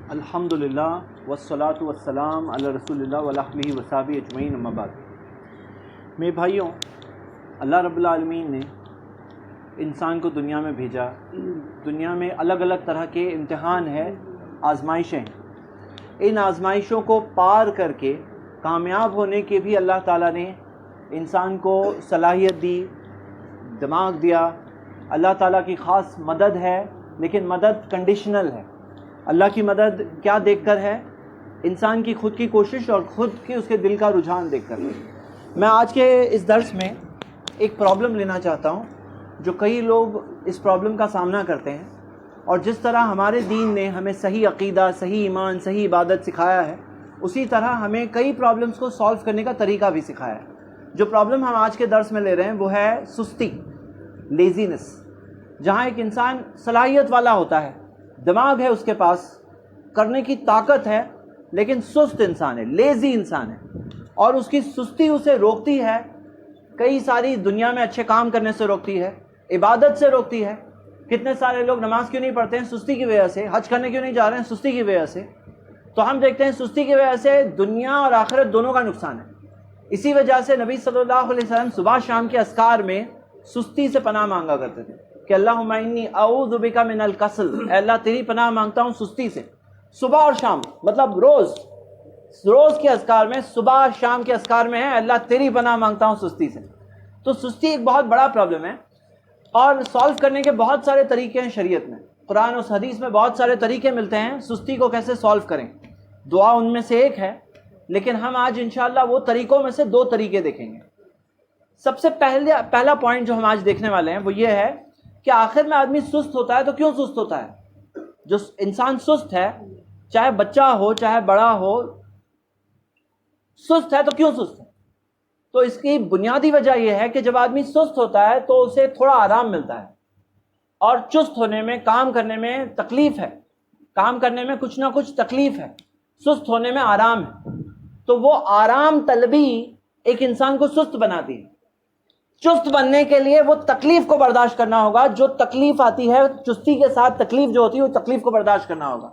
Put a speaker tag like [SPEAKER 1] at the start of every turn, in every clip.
[SPEAKER 1] الحمدللہ والصلاۃ والسلام علی رسول اللہ وعلی آلہ وصحبہ اجمعین، اما بعد۔ میرے بھائیوں، اللہ رب العالمین نے انسان کو دنیا میں بھیجا۔ دنیا میں الگ الگ طرح کے امتحان ہے، آزمائشیں ہیں۔ ان آزمائشوں کو پار کر کے کامیاب ہونے کے بھی اللہ تعالیٰ نے انسان کو صلاحیت دی، دماغ دیا۔ اللہ تعالیٰ کی خاص مدد ہے، لیکن مدد کنڈیشنل ہے۔ اللہ کی مدد کیا دیکھ کر ہے؟ انسان کی خود کی کوشش اور خود کی اس کے دل کا رجحان دیکھ کر۔ میں آج کے اس درس میں ایک پرابلم لینا چاہتا ہوں جو کئی لوگ اس پرابلم کا سامنا کرتے ہیں، اور جس طرح ہمارے دین نے ہمیں صحیح عقیدہ، صحیح ایمان، صحیح عبادت سکھایا ہے، اسی طرح ہمیں کئی پرابلمس کو سالو کرنے کا طریقہ بھی سکھایا ہے۔ جو پرابلم ہم آج کے درس میں لے رہے ہیں وہ ہے سستی، لیزینس۔ جہاں ایک انسان صلاحیت والا ہوتا ہے، دماغ ہے اس کے پاس، کرنے کی طاقت ہے، لیکن سست انسان ہے، لیزی انسان ہے، اور اس کی سستی اسے روکتی ہے کئی ساری دنیا میں اچھے کام کرنے سے، روکتی ہے عبادت سے، روکتی ہے۔ کتنے سارے لوگ نماز کیوں نہیں پڑھتے ہیں؟ سستی کی وجہ سے۔ حج کرنے کیوں نہیں جا رہے ہیں؟ سستی کی وجہ سے۔ تو ہم دیکھتے ہیں سستی کی وجہ سے دنیا اور آخرت دونوں کا نقصان ہے۔ اسی وجہ سے نبی صلی اللہ علیہ وسلم صبح شام کے اذکار میں سستی سے پناہ مانگا کرتے تھے کہ اللہم انی اعوذ بک من الکسل، اے اللہ تیری پناہ مانگتا ہوں سستی سے۔ صبح اور شام، مطلب روز کے اذکار میں، صبح شام کے اذکار میں ہے اللہ تیری پناہ مانگتا ہوں سستی سے۔ تو سستی ایک بہت بڑا پرابلم ہے، اور سالو کرنے کے بہت سارے طریقے ہیں شریعت میں۔ قرآن و حدیث میں بہت سارے طریقے ملتے ہیں سستی کو کیسے سالو کریں۔ دعا ان میں سے ایک ہے، لیکن ہم آج انشاءاللہ وہ طریقوں میں سے دو طریقے دیکھیں گے۔ سب سے پہلا پوائنٹ جو ہم آج دیکھنے والے ہیں وہ یہ ہے کہ آخر میں آدمی سست ہوتا ہے تو کیوں سست ہوتا ہے؟ جو انسان سست ہے، چاہے بچہ ہو چاہے بڑا ہو، سست ہے تو کیوں سست ہے؟ تو اس کی بنیادی وجہ یہ ہے کہ جب آدمی سست ہوتا ہے تو اسے تھوڑا آرام ملتا ہے، اور چست ہونے میں، کام کرنے میں تکلیف ہے، کام کرنے میں کچھ نہ کچھ تکلیف ہے، سست ہونے میں آرام ہے۔ تو وہ آرام طلبی ایک انسان کو سست بناتی ہے۔ چست بننے کے لیے وہ تکلیف کو برداشت کرنا ہوگا، جو تکلیف آتی ہے چستی کے ساتھ، تکلیف جو ہوتی ہے وہ تکلیف کو برداشت کرنا ہوگا۔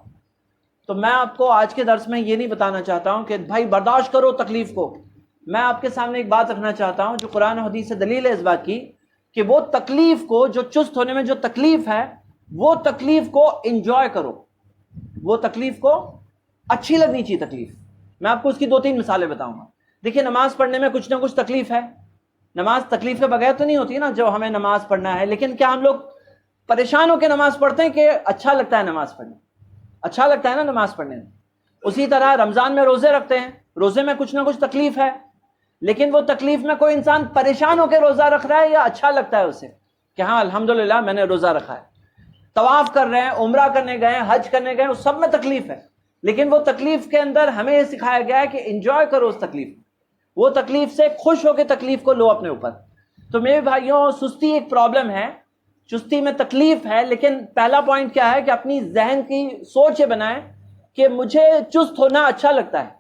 [SPEAKER 1] تو میں آپ کو آج کے درس میں یہ نہیں بتانا چاہتا ہوں کہ بھائی برداشت کرو تکلیف کو۔ میں آپ کے سامنے ایک بات رکھنا چاہتا ہوں جو قرآن و حدیث سے دلیل ہے اس بات کی، کہ وہ تکلیف کو، جو چست ہونے میں جو تکلیف ہے، وہ تکلیف کو انجوائے کرو، وہ تکلیف کو اچھی لگنی چاہیے تکلیف۔ میں آپ کو اس کی 2-3 مثالیں بتاؤں گا۔ دیکھیے، نماز پڑھنے میں کچھ نہ کچھ تکلیف ہے۔ نماز تکلیف کے بغیر تو نہیں ہوتی نا جو ہمیں نماز پڑھنا ہے، لیکن کیا ہم لوگ پریشان ہو کے نماز پڑھتے ہیں کہ اچھا لگتا ہے نماز پڑھنا؟ اچھا لگتا ہے نا نماز پڑھنے میں۔ اسی طرح رمضان میں روزے رکھتے ہیں، روزے میں کچھ نہ کچھ تکلیف ہے، لیکن وہ تکلیف میں کوئی انسان پریشان ہو کے روزہ رکھ رہا ہے یا اچھا لگتا ہے اسے کہ ہاں الحمدللہ میں نے روزہ رکھا ہے؟ طواف کر رہے ہیں، عمرہ کرنے گئے ہیں، حج کرنے گئے، اس سب میں تکلیف ہے، لیکن وہ تکلیف کے اندر ہمیں یہ سکھایا گیا ہے کہ انجوائے کرو اس تکلیف میں، وہ تکلیف سے خوش ہو کے تکلیف کو لو اپنے اوپر۔ تو میرے بھائیوں، سستی ایک پرابلم ہے، چستی میں تکلیف ہے، لیکن پہلا پوائنٹ کیا ہے کہ اپنی ذہن کی سوچ یہ بنائیں کہ مجھے چست ہونا اچھا لگتا ہے،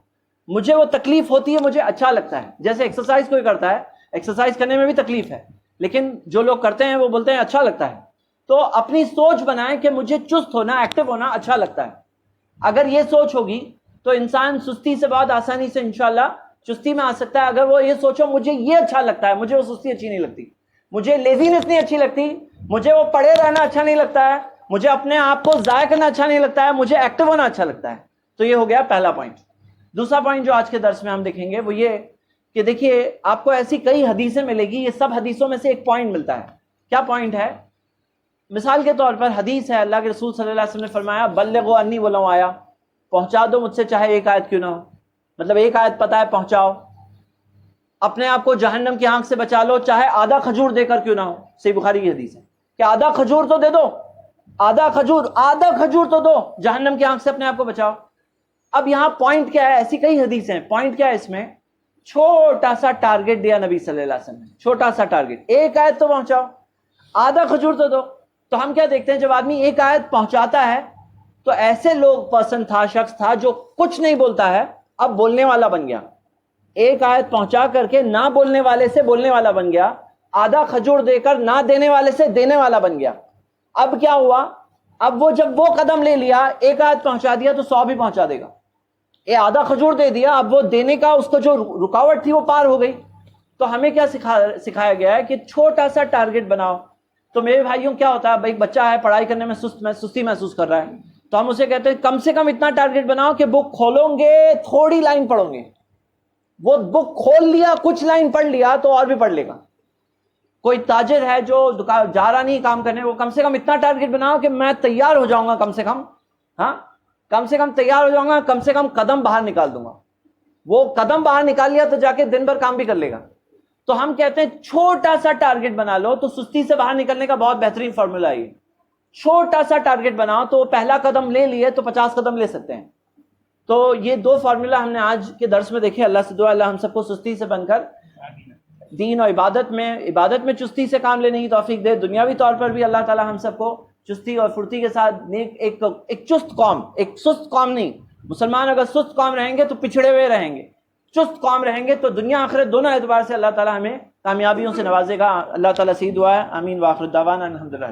[SPEAKER 1] مجھے وہ تکلیف ہوتی ہے مجھے اچھا لگتا ہے۔ جیسے ایکسرسائز کوئی کرتا ہے، ایکسرسائز کرنے میں بھی تکلیف ہے، لیکن جو لوگ کرتے ہیں وہ بولتے ہیں اچھا لگتا ہے۔ تو اپنی سوچ بنائیں کہ مجھے چست ہونا، ایکٹیو ہونا اچھا لگتا ہے۔ اگر یہ سوچ ہوگی تو انسان سستی سے بہت آسانی سے انشاءاللہ چستی میں آ سکتا ہے۔ اگر وہ یہ سوچو مجھے یہ اچھا لگتا ہے، مجھے وہ سستی اچھی نہیں لگتی، مجھے لیزینس نہیں اچھی لگتی، مجھے وہ پڑے رہنا اچھا نہیں لگتا ہے، مجھے اپنے آپ کو ضائع کرنا اچھا نہیں لگتا ہے، مجھے ایکٹیو ہونا اچھا لگتا ہے۔ تو یہ ہو گیا پہلا پوائنٹ۔ دوسرا پوائنٹ جو آج کے درس میں ہم دیکھیں گے وہ یہ کہ دیکھیے، آپ کو ایسی کئی حدیثیں ملے گی، یہ سب حدیثوں میں سے ایک پوائنٹ ملتا ہے۔ کیا پوائنٹ ہے؟ مثال کے طور پر حدیث ہے، اللہ کے رسول صلی اللہ علیہ وسلم نے فرمایا بلغوا انی ولو آیا، پہنچا دو مجھ سے چاہے ایک آیت کیوں نہ ہو، مطلب ایک آیت پتہ ہے پہنچاؤ۔ اپنے آپ کو جہنم کی آنکھ سے بچا لو چاہے آدھا کھجور دے کر کیوں نہ ہو۔ صحیح بخاری کی حدیث ہے کہ آدھا کھجور تو دے دو، آدھا کھجور تو دو، جہنم کی آنکھ سے اپنے آپ کو بچاؤ۔ اب یہاں پوائنٹ کیا ہے؟ ایسی کئی حدیث ہیں، پوائنٹ کیا ہے اس میں؟ چھوٹا سا ٹارگٹ دیا نبی صلی اللہ علیہ وسلم نے، چھوٹا سا ٹارگٹ، ایک آیت تو پہنچاؤ، آدھا کھجور تو دو۔ تو ہم کیا دیکھتے ہیں، جب آدمی ایک آیت پہنچاتا ہے تو ایسے شخص تھا جو کچھ نہیں بولتا ہے، اب بولنے والا بن گیا۔ ایک آیت پہنچا کر کے نہ بولنے والے سے بولنے والا بن گیا، آدھا کھجور دے کر نہ دینے والے سے دینے والا بن گیا۔ اب کیا ہوا؟ اب وہ جب وہ قدم لے لیا، ایک آیت پہنچا دیا تو 100 بھی پہنچا دے گا. یہ آدھا کھجور دے دیا، اب وہ دینے کا اس کو جو رکاوٹ تھی وہ پار ہو گئی. تو ہمیں کیا سکھایا گیا ہے کہ چھوٹا سا ٹارگٹ بناؤ. تو میرے بھائیوں کیا ہوتا ہے، بھائی بچہ ہے پڑھائی کرنے میں سستی محسوس کر رہا ہے، تو ہم اسے کہتے ہیں کم سے کم اتنا ٹارگٹ بناؤ کہ بک کھولو گے تھوڑی لائن پڑھو گے. وہ بک کھول لیا، کچھ لائن پڑھ لیا تو اور بھی پڑھ لے گا. کوئی تاجر ہے جو جا رہا نہیں کام کرنے، وہ کم سے کم اتنا ٹارگٹ بناؤ کہ میں تیار ہو جاؤں گا، کم سے کم کم سے کم تیار ہو جاؤں گا، کم سے کم قدم باہر نکال دوں گا. وہ قدم باہر نکال لیا تو جا کے دن بھر کام بھی کر لے گا. تو ہم کہتے ہیں چھوٹا سا ٹارگٹ بنا لو تو سستی سے باہر نکلنے کا بہت بہترین فارمولا ہے. چھوٹا سا ٹارگٹ بناؤ تو پہلا قدم لے لیے تو 50 قدم لے سکتے ہیں. تو یہ 2 فارمولا ہم نے آج کے درس میں دیکھے. اللہ سے دعا اللہ ہم سب کو سستی سے بن کر دین اور عبادت میں چستی سے کام لینے کی توفیق دے. دنیاوی طور پر بھی اللہ تعالی ہم سب کو چستی اور پھرتی کے ساتھ ایک چست قوم، ایک سست قوم نہیں. مسلمان اگر سست قوم رہیں گے تو پچھڑے ہوئے رہیں گے، چست قوم رہیں گے تو دنیا آخرت دونوں اعتبار سے اللہ تعالی ہمیں کامیابیوں سے نوازے گا. اللہ تعالی سے دعا ہے، آمین. وآخر دعوانا الحمدللہ.